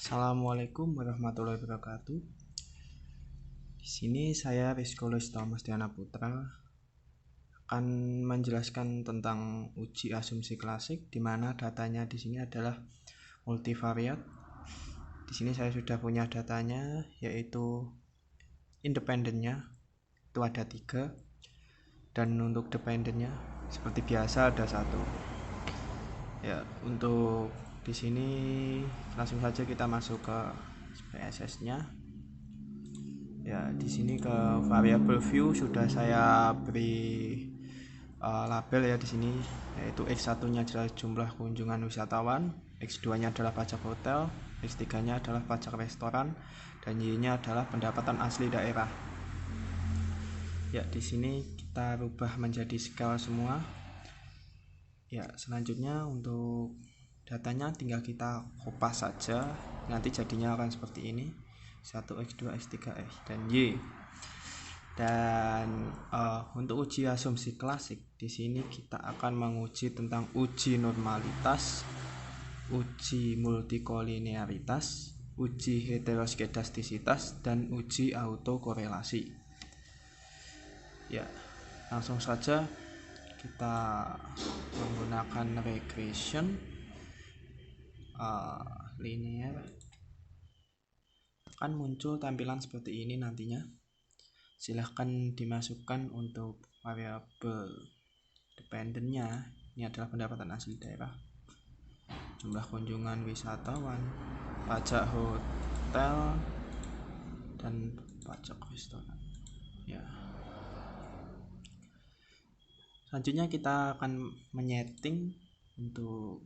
Assalamualaikum warahmatullahi wabarakatuh. Di sini saya Rizkolis Thomas Diana Putra akan menjelaskan tentang uji asumsi klasik, di mana datanya di sini adalah multivariat. Di sini saya sudah punya datanya, yaitu independennya itu ada 3, dan untuk dependennya seperti biasa ada 1. Ya, untuk di sini langsung saja kita masuk ke PSS-nya. Ya, di sini ke variable view sudah saya beri label ya di sini, yaitu X1-nya adalah jumlah kunjungan wisatawan, X2-nya adalah pajak hotel, X3-nya adalah pajak restoran, dan Y-nya adalah pendapatan asli daerah. Ya, di sini kita rubah menjadi skala semua. Ya, selanjutnya untuk datanya tinggal kita kopas saja, nanti jadinya akan seperti ini: 1, X2, X3, X dan Y. Dan untuk uji asumsi klasik di sini kita akan menguji tentang uji normalitas, uji multikolinearitas, uji heteroskedastisitas, dan uji autokorelasi. Ya, langsung saja kita menggunakan regression linear. Akan muncul tampilan seperti ini nantinya. Silahkan dimasukkan untuk variabel dependennya. Ini adalah pendapatan asli daerah, jumlah kunjungan wisatawan, pajak hotel, dan pajak restoran. Ya, selanjutnya kita akan menyeting untuk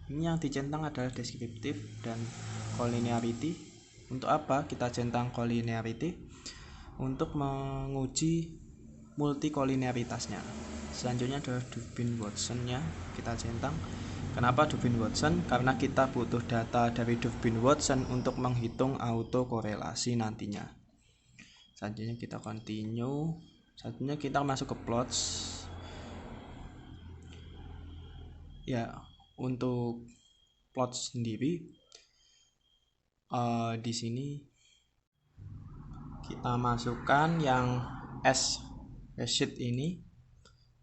ini yang dicentang adalah deskriptif dan collinearity. Untuk apa kita centang collinearity? Untuk menguji multikolinearitasnya. Selanjutnya adalah Durbin-Watson-nya kita centang. Kenapa Durbin-Watson? Karena kita butuh data dari Durbin-Watson untuk menghitung autokorelasi nantinya. Selanjutnya kita continue. Selanjutnya kita masuk ke plots. Ya, untuk plot sendiri di sini kita masukkan yang sheet ini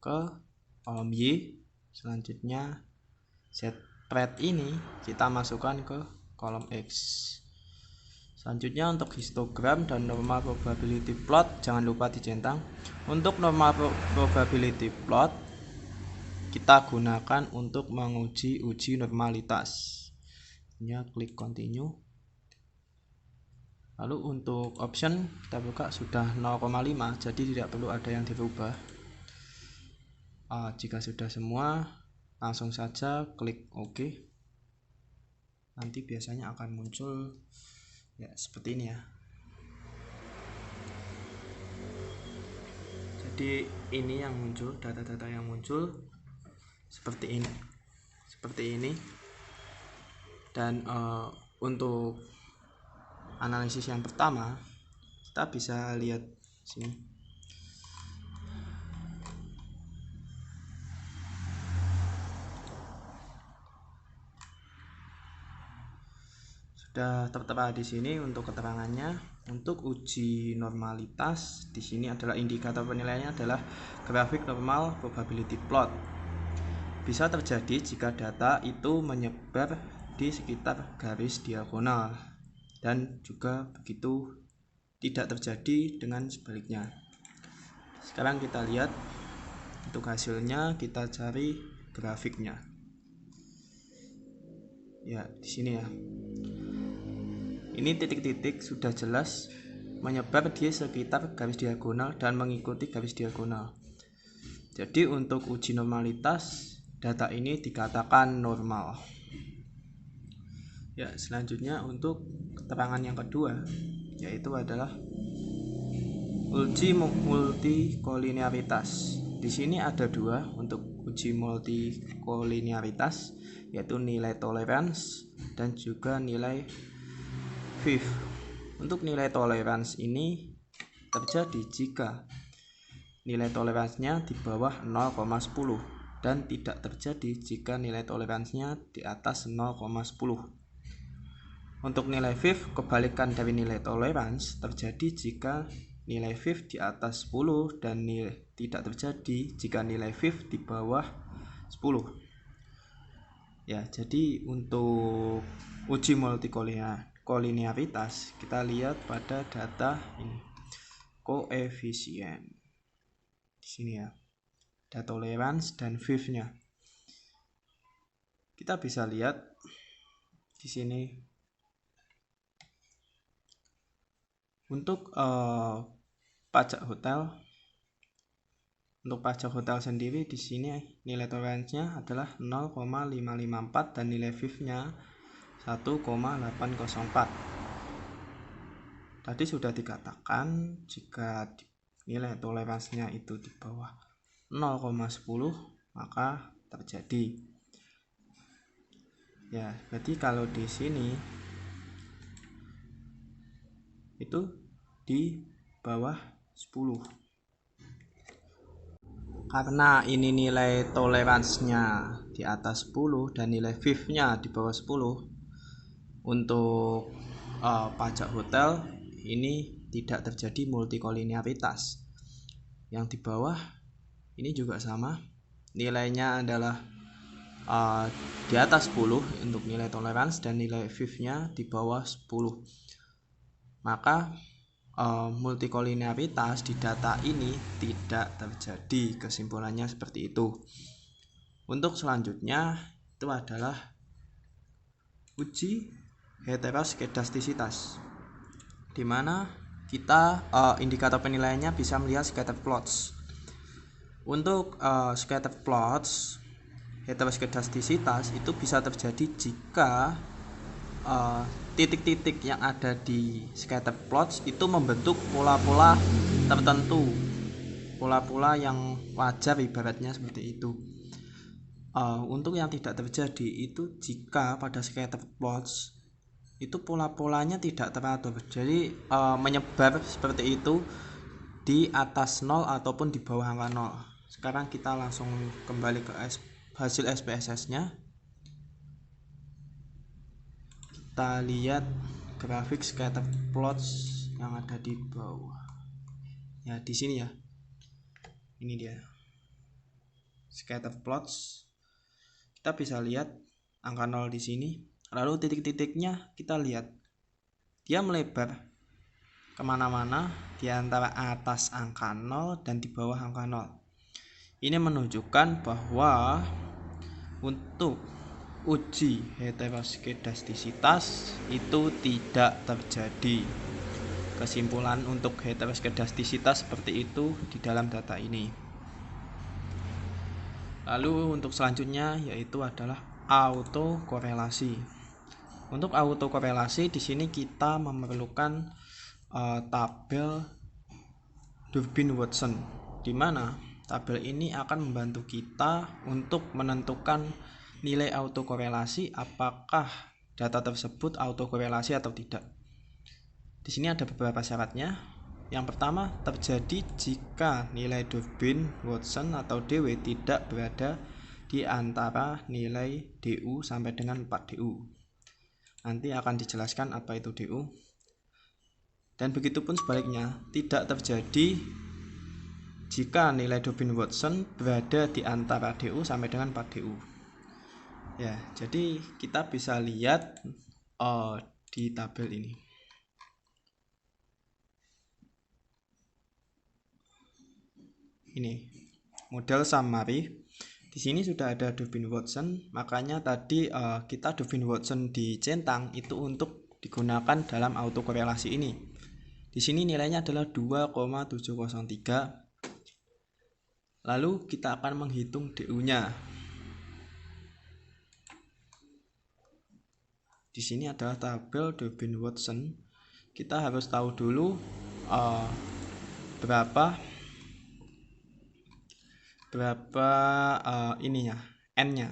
ke kolom Y. Selanjutnya Z-thread ini kita masukkan ke kolom X. Selanjutnya untuk histogram dan normal probability plot jangan lupa dicentang. Untuk normal probability plot kita gunakan untuk menguji uji normalitas. Ya, klik continue. Lalu untuk option kita buka sudah 0,5, jadi tidak perlu ada yang dirubah. Jika sudah semua, langsung saja klik OK. Nanti biasanya akan muncul ya seperti ini ya. Jadi ini yang muncul, data-data yang muncul seperti ini. Dan untuk analisis yang pertama kita bisa lihat sini. Sudah tertera di sini untuk keterangannya. Untuk uji normalitas di sini adalah indikator penilaiannya adalah grafik normal probability plot. Bisa terjadi jika data itu menyebar di sekitar garis diagonal, dan juga begitu tidak terjadi dengan sebaliknya. Sekarang kita lihat untuk hasilnya, kita cari grafiknya. Ya, di sini ya. Ini titik-titik sudah jelas menyebar di sekitar garis diagonal dan mengikuti garis diagonal. Jadi untuk uji normalitas data ini dikatakan normal. Ya, selanjutnya untuk keterangan yang kedua yaitu adalah uji multikolinearitas. Di sini ada 2 untuk uji multikolinearitas, yaitu nilai tolerance dan juga nilai VIF. Untuk nilai tolerance ini terjadi jika nilai toleransinya di bawah 0,10 dan tidak terjadi jika nilai toleransinya di atas 0,10. Untuk nilai VIF, kebalikan dari nilai tolerance terjadi jika nilai VIF di atas 10 dan tidak terjadi jika nilai VIF di bawah 10. Ya, jadi untuk uji multikolinearitas kita lihat pada data ini, koefisien di sini ya, ada tolerance dan VIF-nya. Kita bisa lihat di sini untuk pajak hotel. Untuk pajak hotel sendiri di sini nilai toleransinya adalah 0,554 dan nilai VIF-nya 1,804. Tadi sudah dikatakan jika nilai toleransinya itu di bawah 0,10 maka terjadi. Ya, berarti kalau di sini itu di bawah 10. Karena ini nilai toleransinya di atas 10 dan nilai VIF-nya di bawah 10, untuk pajak hotel ini tidak terjadi multikolinearitas. Yang di bawah ini juga sama, nilainya adalah di atas 10 untuk nilai toleransi dan nilai VIF-nya di bawah 10. Maka multikolinearitas di data ini tidak terjadi. Kesimpulannya seperti itu. Untuk selanjutnya itu adalah uji heteroskedastisitas, di mana kita indikator penilaiannya bisa melihat scatter plots. Untuk scatter plots heteroskedastisitas itu bisa terjadi jika titik-titik yang ada di scatter plots itu membentuk pola-pola tertentu, pola-pola yang wajar ibaratnya seperti itu. Untuk yang tidak terjadi itu jika pada scatter plots itu pola-polanya tidak teratur, jadi menyebar seperti itu di atas 0 ataupun di bawah angka 0. Sekarang kita langsung kembali ke hasil SPSS-nya. Kita lihat grafik scatter plots yang ada di bawah. Ya, di sini ya. Ini dia. Scatter plots. Kita bisa lihat angka 0 di sini. Lalu titik-titiknya kita lihat. Dia melebar kemana-mana di antara atas angka 0 dan di bawah angka 0. Ini menunjukkan bahwa untuk uji heteroskedastisitas itu tidak terjadi. Kesimpulan untuk heteroskedastisitas seperti itu di dalam data ini. Lalu untuk selanjutnya yaitu adalah autokorelasi. Untuk autokorelasi di sini kita memerlukan tabel Durbin-Watson, di mana tabel ini akan membantu kita untuk menentukan nilai autokorelasi, apakah data tersebut autokorelasi atau tidak. Di sini ada beberapa syaratnya. Yang pertama, terjadi jika nilai Durbin-Watson atau DW tidak berada di antara nilai DU sampai dengan 4DU. Nanti akan dijelaskan apa itu DU. Dan begitupun sebaliknya, tidak terjadi jika nilai Durbin-Watson berada di antara DU sampai dengan 4DU. Ya, jadi kita bisa lihat di tabel ini. Ini model summary. Di sini sudah ada Durbin-Watson, makanya tadi kita Durbin-Watson dicentang itu untuk digunakan dalam autokorelasi ini. Di sini nilainya adalah 2,703. Lalu kita akan menghitung DU-nya. Di sini adalah tabel Durbin-Watson. Kita harus tahu dulu berapa ininya, n-nya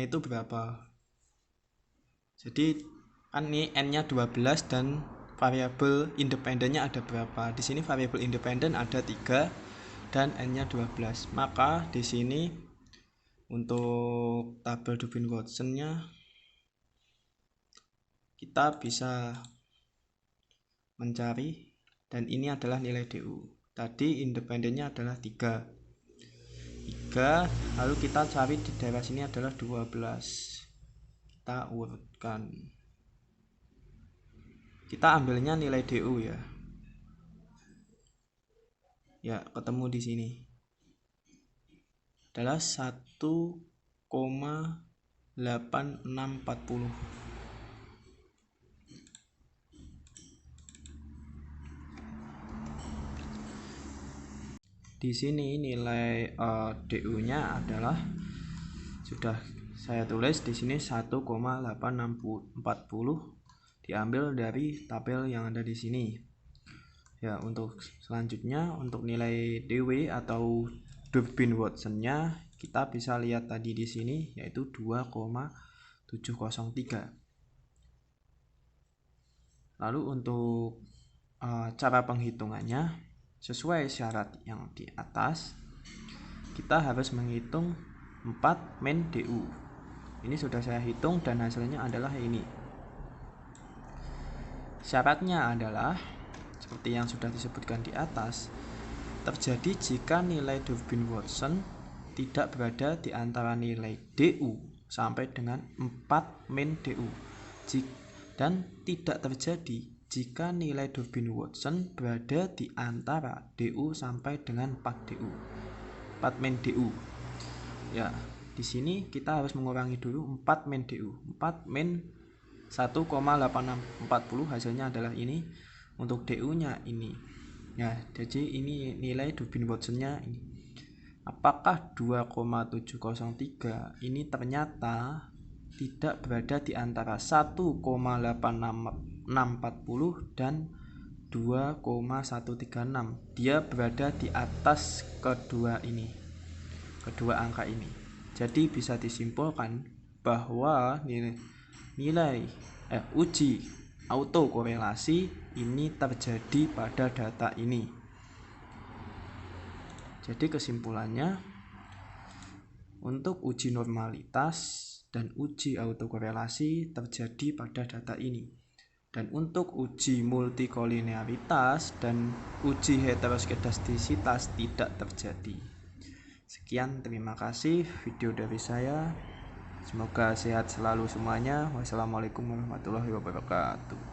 itu berapa. Jadi kan ini n-nya 12 dan variabel independennya ada berapa. Di sini variabel independen ada 3 dan n-nya 12. Maka di sini untuk tabel Durbin-Watson-nya kita bisa mencari, dan ini adalah nilai DU. Tadi independennya adalah 3, lalu kita cari di daerah sini adalah 12. Kita urutkan, kita ambilnya nilai DU ya ketemu di sini adalah 1,8640. Di sini nilai DU-nya adalah sudah saya tulis di sini 1,8640 diambil dari tabel yang ada di sini. Ya, untuk selanjutnya untuk nilai DW atau Durbin Watson-nya kita bisa lihat tadi di sini yaitu 2,703. Lalu untuk cara penghitungannya sesuai syarat yang di atas, kita harus menghitung 4 min DU. Ini sudah saya hitung dan hasilnya adalah ini. Syaratnya adalah seperti yang sudah disebutkan di atas, terjadi jika nilai Durbin Watson tidak berada di antara nilai DU sampai dengan 4 min DU, dan tidak terjadi jika nilai Durbin Watson berada di antara DU sampai dengan 4 DU, 4 min DU. Ya, di sini kita harus mengurangi dulu 4 min DU. 4 min 1,8640 hasilnya adalah ini. Untuk DU-nya ini. Ya, jadi ini nilai Durbin Watson-nya ini. Apakah 2,703 ini ternyata tidak berada di antara 1,8640 dan 2,136. Dia berada di atas kedua angka ini. Jadi bisa disimpulkan bahwa nilai uji autokorelasi ini terjadi pada data ini. Jadi kesimpulannya, untuk uji normalitas dan uji autokorelasi terjadi pada data ini. Dan untuk uji multikolinearitas dan uji heteroskedastisitas tidak terjadi. Sekian, terima kasih video dari saya. Semoga sehat selalu semuanya. Wassalamualaikum warahmatullahi wabarakatuh.